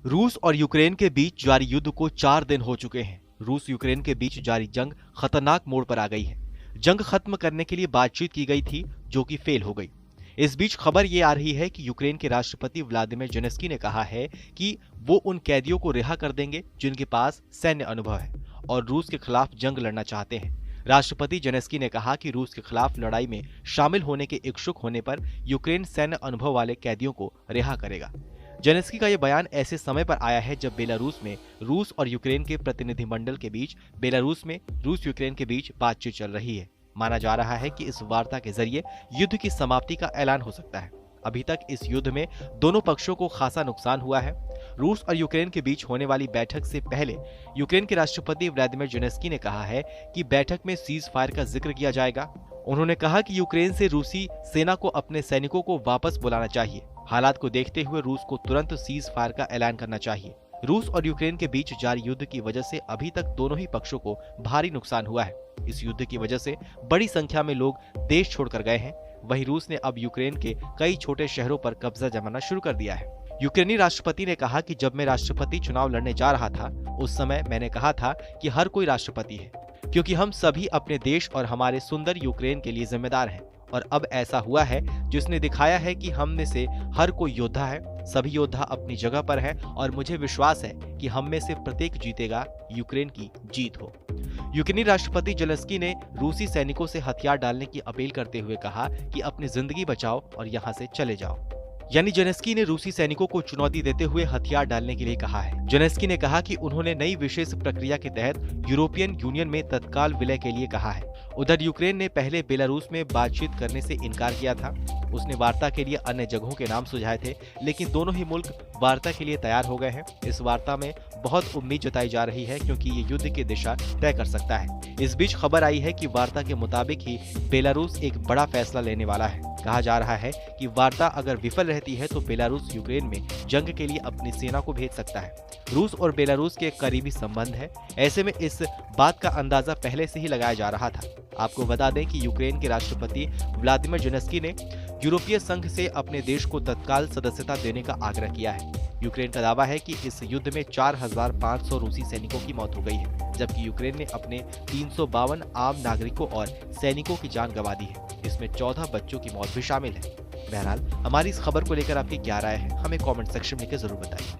रूस और यूक्रेन के बीच जारी युद्ध को 4 दिन हो चुके हैं। रूस यूक्रेन के बीच जारी जंग खतरनाक मोड़ पर आ गई है। जंग खत्म करने के लिए बातचीत की गई थी, जो कि फेल हो गई। इस बीच खबर ये आ रही है कि यूक्रेन के राष्ट्रपति व्लादिमीर जेलेंस्की ने कहा है कि वो उन कैदियों को रिहा कर देंगे जिनके पास सैन्य अनुभव है और रूस के खिलाफ जंग लड़ना चाहते हैं। राष्ट्रपति जेलेंस्की ने कहा कि रूस के खिलाफ लड़ाई में शामिल होने के इच्छुक होने पर यूक्रेन सैन्य अनुभव वाले कैदियों को रिहा करेगा। जेलेंस्की का यह बयान ऐसे समय पर आया है जब बेलारूस में रूस और यूक्रेन के प्रतिनिधिमंडल के बीच बेलारूस में रूस यूक्रेन के बीच बातचीत चल रही है। माना जा रहा है कि इस वार्ता के जरिए युद्ध की समाप्ति का ऐलान हो सकता है। अभी तक इस युद्ध में दोनों पक्षों को खासा नुकसान हुआ है। रूस और यूक्रेन के बीच होने वाली बैठक से पहले यूक्रेन के राष्ट्रपति व्लादिमीर जेलेंस्की ने कहा है कि बैठक में सीज फायर का जिक्र किया जाएगा। उन्होंने कहा कि यूक्रेन से रूसी सेना को अपने सैनिकों को वापस बुलाना चाहिए। हालात को देखते हुए रूस को तुरंत सीज फायर का ऐलान करना चाहिए। रूस और यूक्रेन के बीच जारी युद्ध की वजह से अभी तक दोनों ही पक्षों को भारी नुकसान हुआ है। इस युद्ध की वजह से बड़ी संख्या में लोग देश छोड़कर गए हैं। वहीं रूस ने अब यूक्रेन के कई छोटे शहरों पर कब्जा जमाना शुरू कर दिया है। यूक्रेनी राष्ट्रपति ने कहा कि जब मैं राष्ट्रपति चुनाव लड़ने जा रहा था, उस समय मैंने कहा था कि हर कोई राष्ट्रपति है, क्योंकि हम सभी अपने देश और हमारे सुंदर यूक्रेन के लिए जिम्मेदार हैं। और अब ऐसा हुआ है जिसने दिखाया है कि हम में से हर कोई योद्धा है। सभी योद्धा अपनी जगह पर हैं और मुझे विश्वास है कि हम में से प्रत्येक जीतेगा, यूक्रेन की जीत हो। यूक्रेनी राष्ट्रपति जेलेंस्की ने रूसी सैनिकों से हथियार डालने की अपील करते हुए कहा कि अपनी जिंदगी बचाओ और यहाँ से चले जाओ। यानी जेलेंस्की ने रूसी सैनिकों को चुनौती देते हुए हथियार डालने के लिए कहा है। जेलेंस्की ने कहा कि उन्होंने नई विशेष प्रक्रिया के तहत यूरोपियन यूनियन में तत्काल विलय के लिए कहा है। उधर यूक्रेन ने पहले बेलारूस में बातचीत करने से इनकार किया था। उसने वार्ता के लिए अन्य जगहों के नाम सुझाए थे, लेकिन दोनों ही मुल्क वार्ता के लिए तैयार हो गए हैं। इस वार्ता में बहुत उम्मीद जताई जा रही है, क्योंकि ये युद्ध की दिशा तय कर सकता है। इस बीच खबर आई है कि वार्ता के मुताबिक ही बेलारूस एक बड़ा फैसला लेने वाला है। कहा जा रहा है कि वार्ता अगर विफल रहती है तो बेलारूस यूक्रेन में जंग के लिए अपनी सेना को भेज सकता है। रूस और बेलारूस के करीबी संबंध है, ऐसे में इस बात का अंदाजा पहले से ही लगाया जा रहा था। आपको बता दें कि यूक्रेन के राष्ट्रपति व्लादिमीर जेलेंस्की ने यूरोपीय संघ से अपने देश को तत्काल सदस्यता देने का आग्रह किया है। यूक्रेन का दावा है कि इस युद्ध में 4500 रूसी सैनिकों की मौत हो गई है, जबकि यूक्रेन ने अपने 352 आम नागरिकों और सैनिकों की जान गंवा दी है। इसमें 14 बच्चों की मौत भी शामिल है। बहरहाल हमारी इस खबर को लेकर आपकी क्या राय है, हमें कमेंट सेक्शन में लिखकर जरूर बताइए।